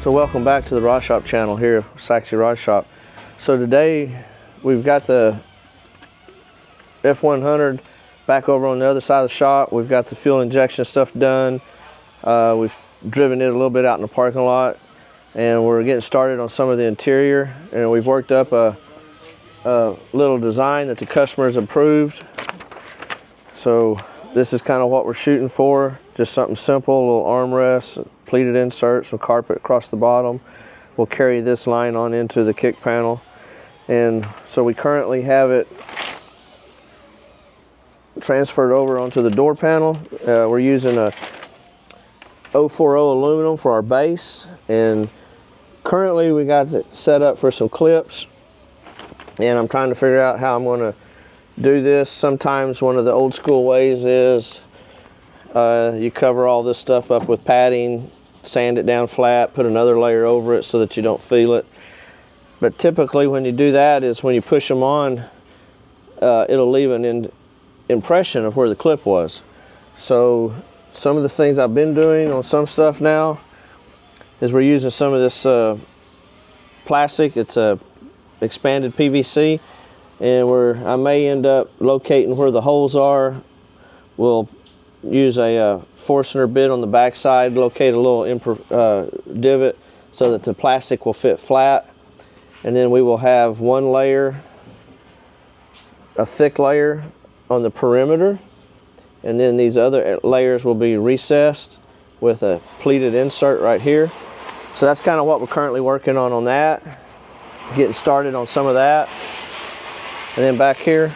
So welcome back to the Rod Shop channel here, Saxy Rod Shop. So today we've got the F100 back over on the other side of the shop. We've got the fuel injection stuff done. We've driven it a little bit out in the parking lot, and we're getting started on some of the interior. And we've worked up a little design that the customers approved. So this is kind of what we're shooting for. Just something simple, a little armrest, pleated insert, some carpet across the bottom. We'll carry this line on into the kick panel. And so we currently have it transferred over onto the door panel. We're using a 040 aluminum for our base, and currently we got it set up for some clips, and I'm trying to figure out how I'm going to do this. Sometimes one of the old school ways is you cover all this stuff up with padding, sand it down flat, put another layer over it so that you don't feel it. But typically when you do that is when you push them on, it'll leave an impression of where the clip was. So some of the things I've been doing on some stuff now is we're using some of this plastic. It's a expanded PVC, and I may end up locating where the holes are. We'll use a Forstner bit on the back side, locate a little divot so that the plastic will fit flat, and then we will have one layer, a thick layer on the perimeter, and then these other layers will be recessed with a pleated insert right here. So that's kind of what we're currently working on that, getting started on some of that. And then back here,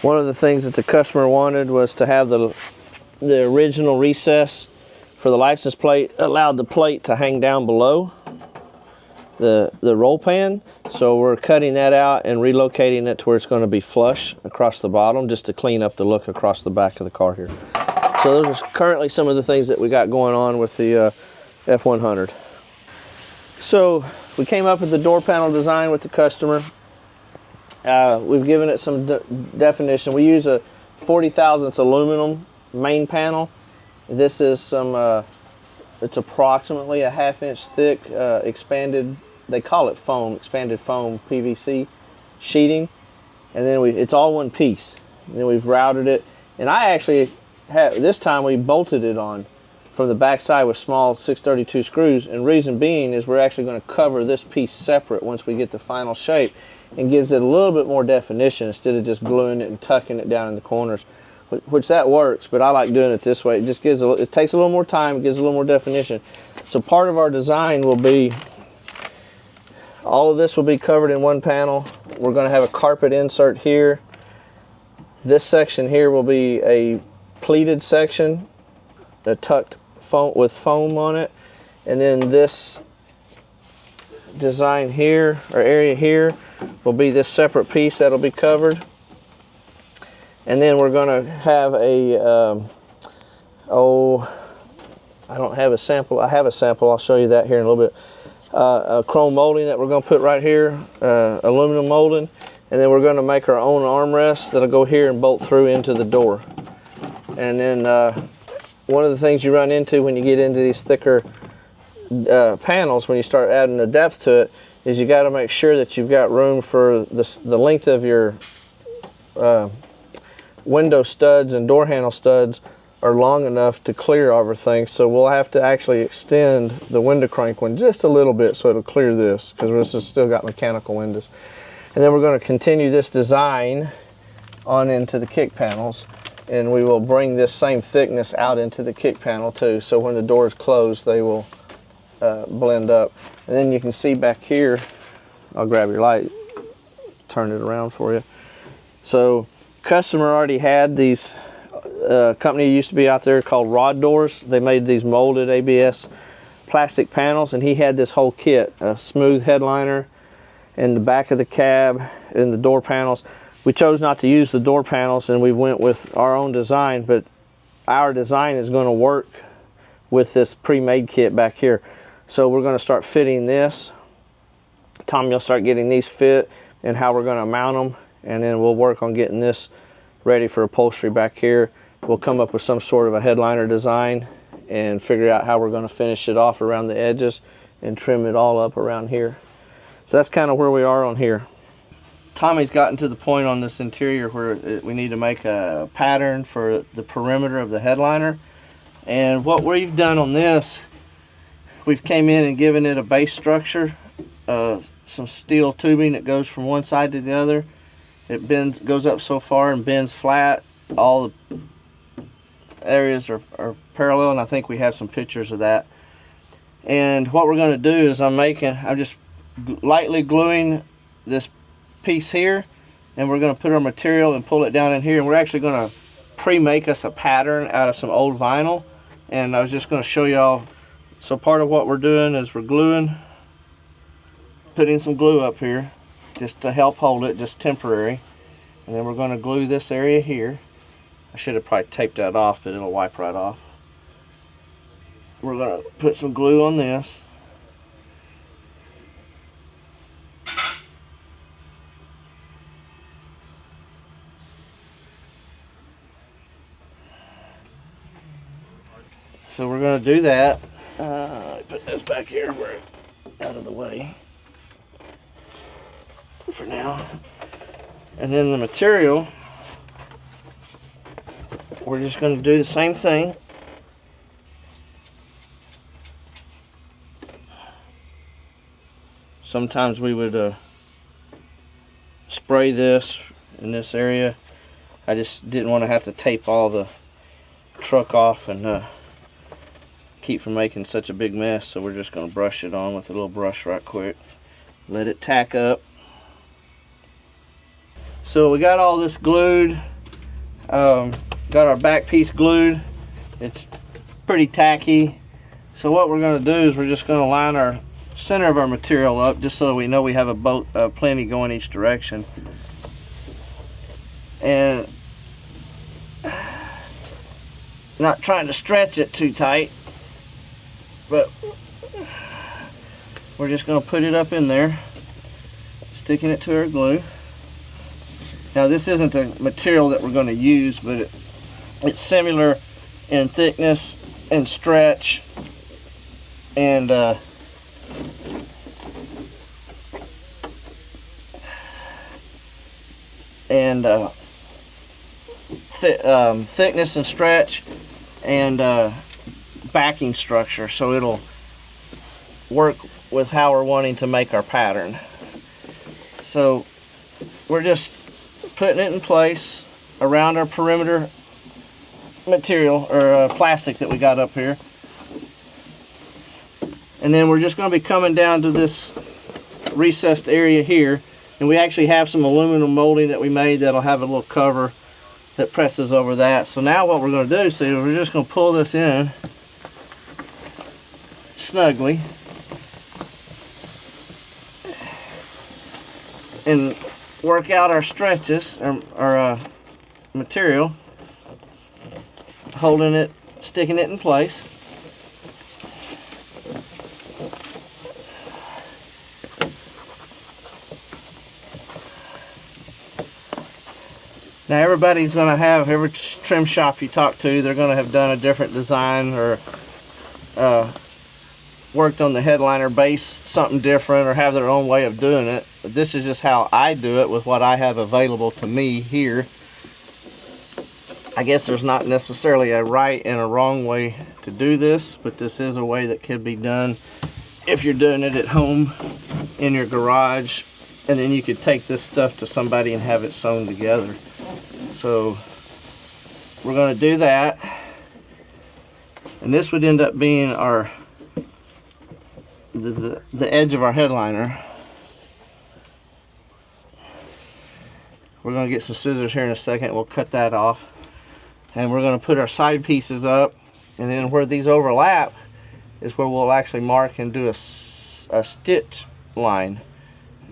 one of the things that the customer wanted was to have the original recess for the license plate, allowed the plate to hang down below the roll pan. So we're cutting that out and relocating it to where it's going to be flush across the bottom, just to clean up the look across the back of the car here. So those are currently some of the things that we got going on with the F100. So we came up with the door panel design with the customer. We've given it some definition. We use a 40 thousandths aluminum main panel. This is it's approximately a 1/2 inch thick expanded, they call it foam, expanded foam PVC sheeting. And then it's all one piece. And then we've routed it. And I actually this time we bolted it on from the back side with small 632 screws. And reason being is we're actually going to cover this piece separate once we get the final shape, and gives it a little bit more definition instead of just gluing it and tucking it down in the corners, which that works, but I like doing it this way. It just gives it takes a little more time, it gives a little more definition. So part of our design will be, all of this will be covered in one panel. We're going to have a carpet insert here. This section here will be a pleated section, a tucked foam with foam on it, and then this design here, or area here, will be this separate piece that'll be covered. And then we're going to have a I don't have a sample. I have a sample. I'll show you that here in a little bit. A chrome molding that we're going to put right here, aluminum molding, and then we're going to make our own armrest that'll go here and bolt through into the door. And then one of the things you run into when you get into these thicker panels, when you start adding the depth to it, is you got to make sure that you've got room for the length of your window studs and door handle studs are long enough to clear everything. So we'll have to actually extend the window crank one just a little bit so it'll clear this, because this has still got mechanical windows. And then we're going to continue this design on into the kick panels, and we will bring this same thickness out into the kick panel too, so when the door is closed they will blend up. And then you can see back here, I'll grab your light, turn it around for you. So customer already had these, company used to be out there called Rod Doors. They made these molded ABS plastic panels, and he had this whole kit, a smooth headliner in the back of the cab and the door panels. We chose not to use the door panels, and we went with our own design, but our design is going to work with this pre-made kit back here. So we're going to start fitting this. Tommy will start getting these fit and how we're going to mount them, and then we'll work on getting this ready for upholstery back here. We'll come up with some sort of a headliner design and figure out how we're going to finish it off around the edges and trim it all up around here. So that's kind of where we are on here. Tommy's gotten to the point on this interior where we need to make a pattern for the perimeter of the headliner. And what we've done on this, we've came in and given it a base structure, some steel tubing that goes from one side to the other. It bends, goes up so far and bends flat. All the areas are parallel, and I think we have some pictures of that. And what we're going to do is I'm just lightly gluing this piece here, and we're going to put our material and pull it down in here, and we're actually going to pre-make us a pattern out of some old vinyl. And I was just going to show y'all. So part of what we're doing is we're putting some glue up here just to help hold it, just temporary. And then we're going to glue this area here. I should have probably taped that off, but it'll wipe right off. We're going to put some glue on this. So we're going to do that. Put this back here where it's out of the way for now. And then the material, we're just going to do the same thing. Sometimes we would spray this in this area. I just didn't want to have to tape all the truck off and keep from making such a big mess, so we're just going to brush it on with a little brush right quick. Let it tack up. So we got all this glued, got our back piece glued. It's pretty tacky. So what we're going to do is we're just going to line our center of our material up just so we know we have plenty going each direction. And not trying to stretch it too tight, but we're just going to put it up in there, sticking it to our glue. Now this isn't the material that we're going to use, but it's similar in thickness and stretch and thickness and stretch and backing structure, so it'll work with how we're wanting to make our pattern. So we're just putting it in place around our perimeter material or plastic that we got up here, and then we're just going to be coming down to this recessed area here, and we actually have some aluminum molding that we made that'll have a little cover that presses over that. So now what we're going to do, see, we're just going to pull this in snugly and work out our stretches, our material, holding it, sticking it in place. Now everybody's going to have, every trim shop you talk to, they're going to have done a different design or worked on the headliner base something different or have their own way of doing it. But this is just how I do it with what I have available to me here. I guess there's not necessarily a right and a wrong way to do this, but this is a way that could be done if you're doing it at home in your garage, and then you could take this stuff to somebody and have it sewn together. So we're going to do that, and this would end up being our the edge of our headliner. We're going to get some scissors here in a second. We'll cut that off, and we're going to put our side pieces up, and then where these overlap is where we'll actually mark and do a stitch line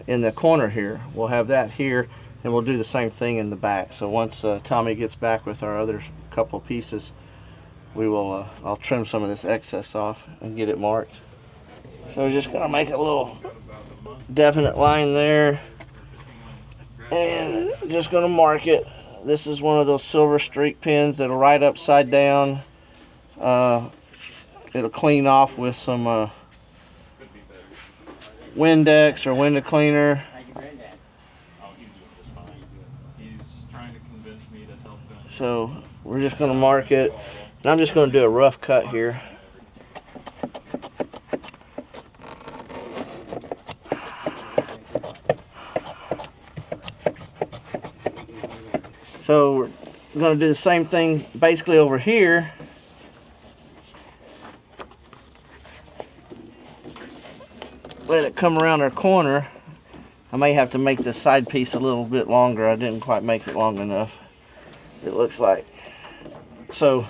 in the corner here. We'll have that here, and we'll do the same thing in the back. So once Tommy gets back with our other couple pieces, we will I'll trim some of this excess off and get it marked. So we're just going to make a little definite line there, and just going to mark it. This is one of those silver streak pins that'll write upside down. it'll clean off with some Windex or window cleaner. So we're just going to mark it, and I'm just going to do a rough cut here. So we're going to do the same thing basically over here. Let it come around our corner. I may have to make this side piece a little bit longer. I didn't quite make it long enough, it looks like. So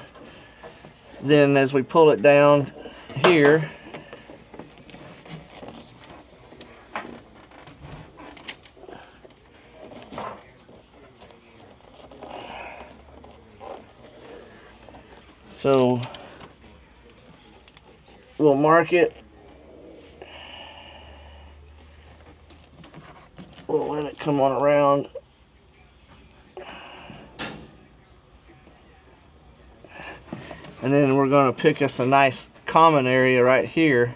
then as we pull it down here, so we'll mark it. We'll let it come on around. And then we're going to pick us a nice common area right here.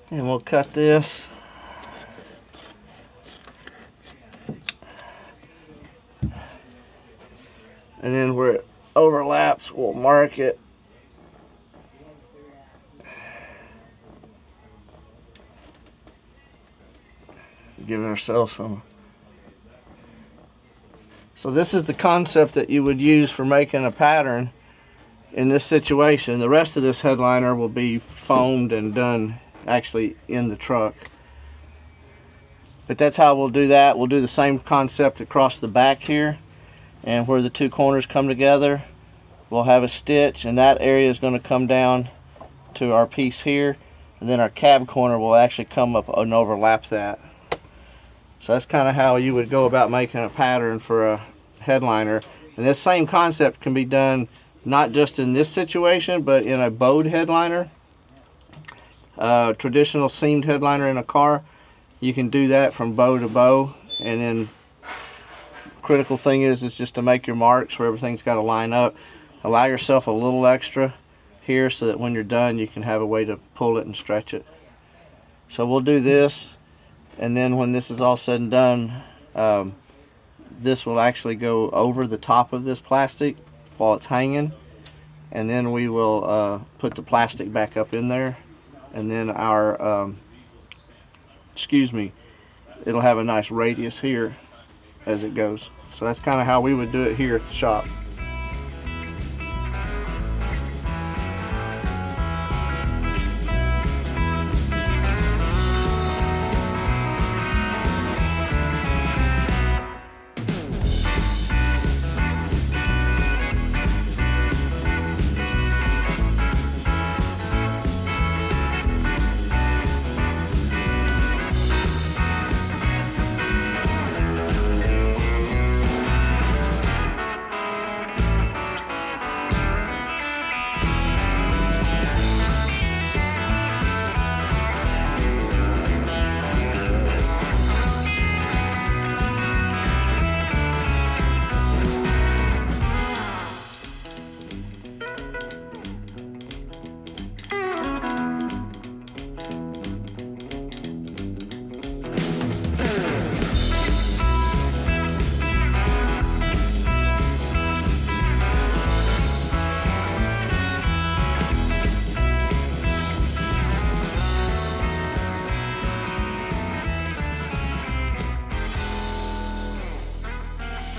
And we'll cut this. And then where it overlaps, we'll mark it. Give ourselves some. So this is the concept that you would use for making a pattern in this situation. The rest of this headliner will be foamed and done actually in the truck. But that's how we'll do that. We'll do the same concept across the back here. And where the two corners come together, we'll have a stitch, and that area is going to come down to our piece here, and then our cab corner will actually come up and overlap that. So that's kind of how you would go about making a pattern for a headliner. And this same concept can be done not just in this situation, but in a bowed headliner, traditional seamed headliner in a car. You can do that from bow to bow, and then critical thing is just to make your marks where everything's got to line up. Allow yourself a little extra here so that when you're done you can have a way to pull it and stretch it. So we'll do this, and then when this is all said and done, this will actually go over the top of this plastic while it's hanging, and then we will put the plastic back up in there, and then our it'll have a nice radius here as it goes. So that's kind of how we would do it here at the shop.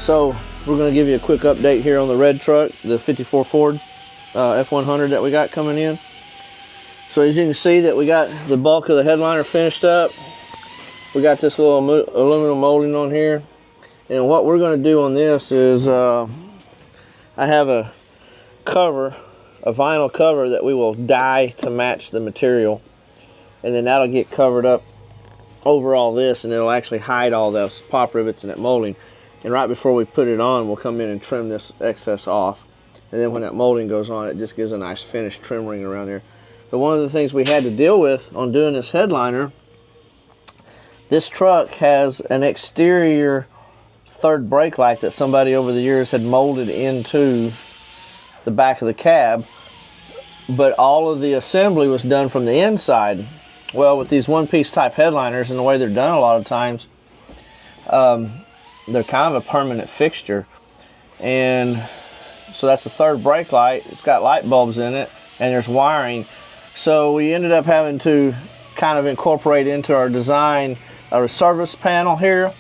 So we're going to give you a quick update here on the red truck, the 54 Ford F100 that we got coming in. So as you can see that we got the bulk of the headliner finished up. We got this little aluminum molding on here. And what we're going to do on this is I have a cover, a vinyl cover that we will dye to match the material. And then that'll get covered up over all this, and it'll actually hide all those pop rivets and that molding. And right before we put it on, we'll come in and trim this excess off. And then when that molding goes on, it just gives a nice finished trim ring around there. But one of the things we had to deal with on doing this headliner This truck has an exterior third brake light that somebody over the years had molded into the back of the cab, but all of the assembly was done from the inside. Well, with these one-piece type headliners and the way they're done a lot of times, they're kind of a permanent fixture. And so that's the third brake light. It's got light bulbs in it, and there's wiring. So we ended up having to kind of incorporate into our design a service panel here,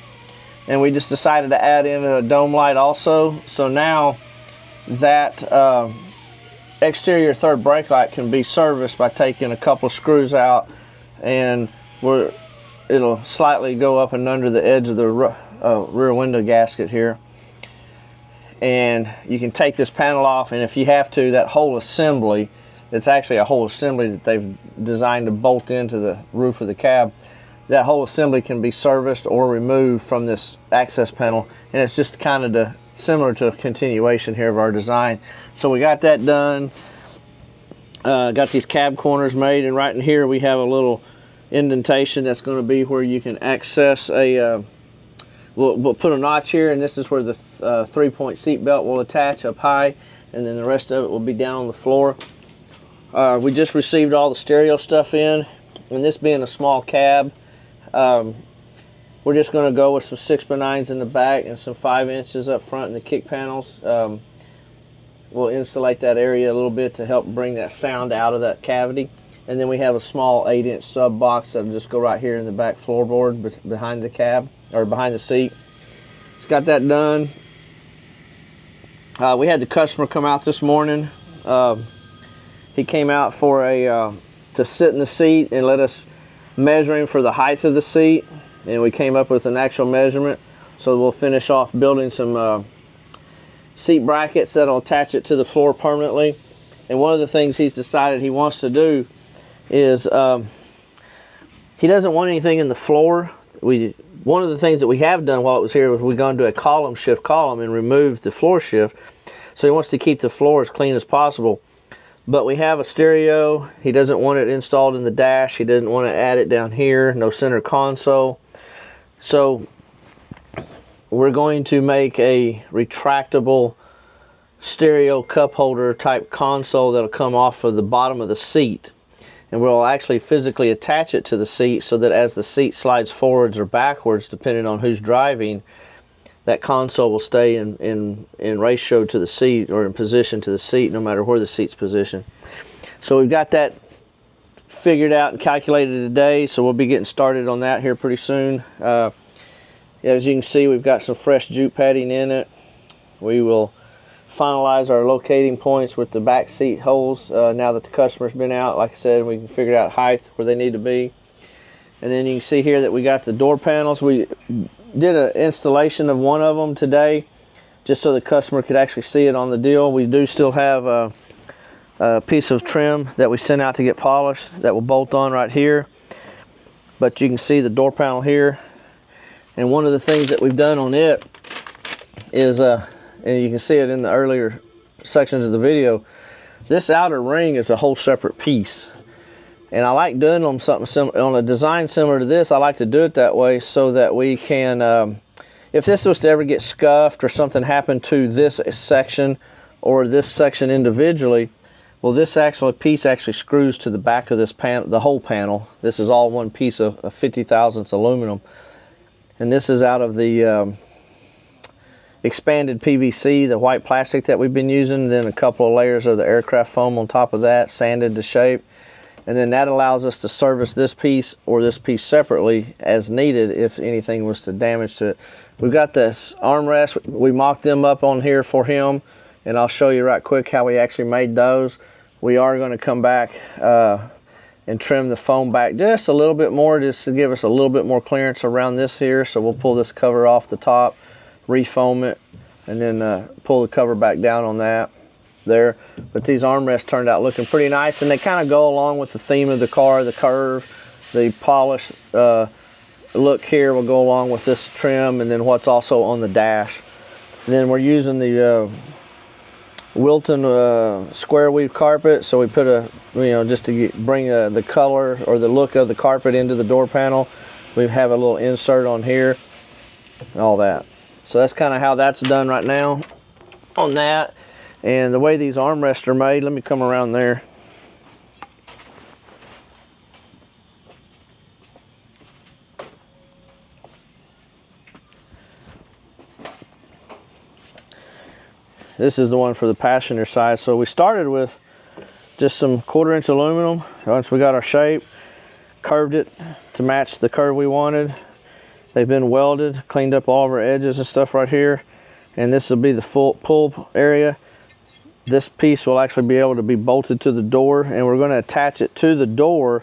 and we just decided to add in a dome light also. So now that exterior third brake light can be serviced by taking a couple of screws out, and it'll slightly go up and under the edge of the rear window gasket here, and you can take this panel off, and if you have to, that whole assembly, it's actually a whole assembly that they've designed to bolt into the roof of the cab, that whole assembly can be serviced or removed from this access panel, and it's just kind of similar to a continuation here of our design. So we got that done, got these cab corners made, and right in here we have a little indentation that's going to be where you can access a we'll put a notch here, and this is where the 3-point seat belt will attach up high, and then the rest of it will be down on the floor. We just received all the stereo stuff in, and this being a small cab, we're just going to go with some 6x9s in the back and some 5 inches up front in the kick panels. We'll insulate that area a little bit to help bring that sound out of that cavity. And then we have a small 8-inch sub box that'll just go right here in the back floorboard behind the cab, or behind the seat. It's got that done. We had the customer come out this morning. He came out for to sit in the seat and let us measure him for the height of the seat, and we came up with an actual measurement. So we'll finish off building some seat brackets that'll attach it to the floor permanently. And one of the things he's decided he wants to do is he doesn't want anything in the floor. One of the things that we have done while it was here was we've gone to a column shift column and removed the floor shift. So he wants to keep the floor as clean as possible. But we have a stereo. He doesn't want it installed in the dash. He doesn't want to add it down here. No center console. So we're going to make a retractable stereo cup holder type console that'll come off of the bottom of the seat. And we'll actually physically attach it to the seat so that as the seat slides forwards or backwards, depending on who's driving, that console will stay in ratio to the seat, or in position to the seat, no matter where the seat's positioned. So we've got that figured out and calculated today, so we'll be getting started on that here pretty soon. As you can see, we've got some fresh jute padding in it. We will finalize our locating points with the back seat holes now that the customer's been out. Like I said, we can figure out height where they need to be. And then you can see here that we got the door panels. We did an installation of one of them today just so the customer could actually see it on the deal. We do still have a piece of trim that we sent out to get polished that will bolt on right here, but you can see the door panel here. And one of the things that we've done on it is and you can see it in the earlier sections of the video, this outer ring is a whole separate piece. And I like doing on something similar, on a design similar to this. I like to do it that way so that we can, if this was to ever get scuffed or something happened to this section or this section individually, well, this piece actually screws to the back of this panel, the whole panel. This is all one piece of 50 thousandths aluminum, and this is out of the expanded PVC, the white plastic that we've been using. Then a couple of layers of the aircraft foam on top of that, sanded to shape. And then that allows us to service this piece or this piece separately as needed if anything was to damage to it. We've got this armrest. We mocked them up on here for him, and I'll show you right quick how we actually made those. We are going to come back and trim the foam back just a little bit more, just to give us a little bit more clearance around this here. So we'll pull this cover off the top, refoam it, and then pull the cover back down on that there. But these armrests turned out looking pretty nice, and they kind of go along with the theme of the car. The curve, the polished look here will go along with this trim, and then what's also on the dash. And then we're using the Wilton square weave carpet, so we put just to bring the color or the look of the carpet into the door panel. We have a little insert on here, and all that. So that's kind of how that's done right now on that. And the way these armrests are made, let me come around there. This is the one for the passenger side. So we started with just some 1/4" aluminum. Once we got our shape, curved it to match the curve we wanted. They've been welded, cleaned up all of our edges and stuff right here. And this will be the full pull area. This piece will actually be able to be bolted to the door, and we're going to attach it to the door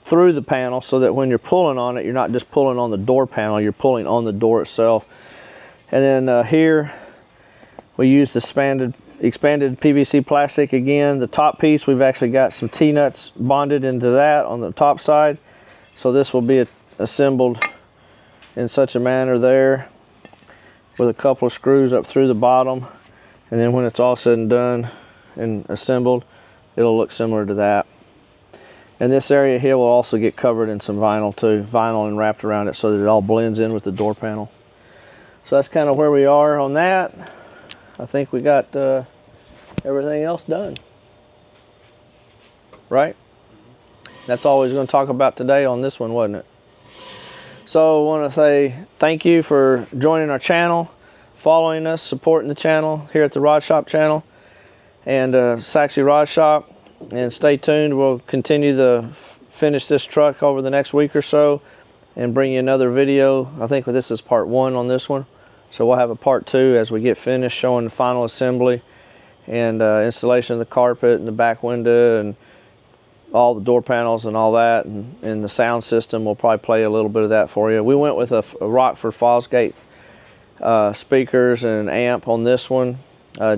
through the panel so that when you're pulling on it, you're not just pulling on the door panel, you're pulling on the door itself. And then here, we use the expanded PVC plastic again. The top piece, we've actually got some T-nuts bonded into that on the top side. So this will be assembled in such a manner there with a couple of screws up through the bottom. And then when it's all said and done and assembled, it'll look similar to that. And this area here will also get covered in some vinyl too, vinyl and wrapped around it so that it all blends in with the door panel. So that's kind of where we are on that. I think we got everything else done, right? That's all we was going to talk about today on this one, wasn't it? So I want to say thank you for joining our channel, following us, supporting the channel here at the Rod Shop channel and Saxy Rod Shop. And stay tuned. We'll continue to finish this truck over the next week or so and bring you another video. I think this is part 1 on this one. So we'll have a part 2 as we get finished showing the final assembly and installation of the carpet and the back window and all the door panels and all that, and the sound system. We'll probably play a little bit of that for you. We went with a Rockford Fosgate speakers and an amp on this one.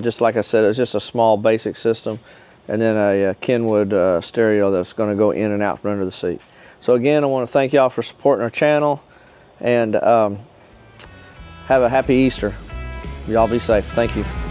Just like I said, it's just a small basic system, and then a Kenwood stereo that's going to go in and out from under the seat. So again, I want to thank y'all for supporting our channel, and have a happy Easter. Y'all be safe. Thank you.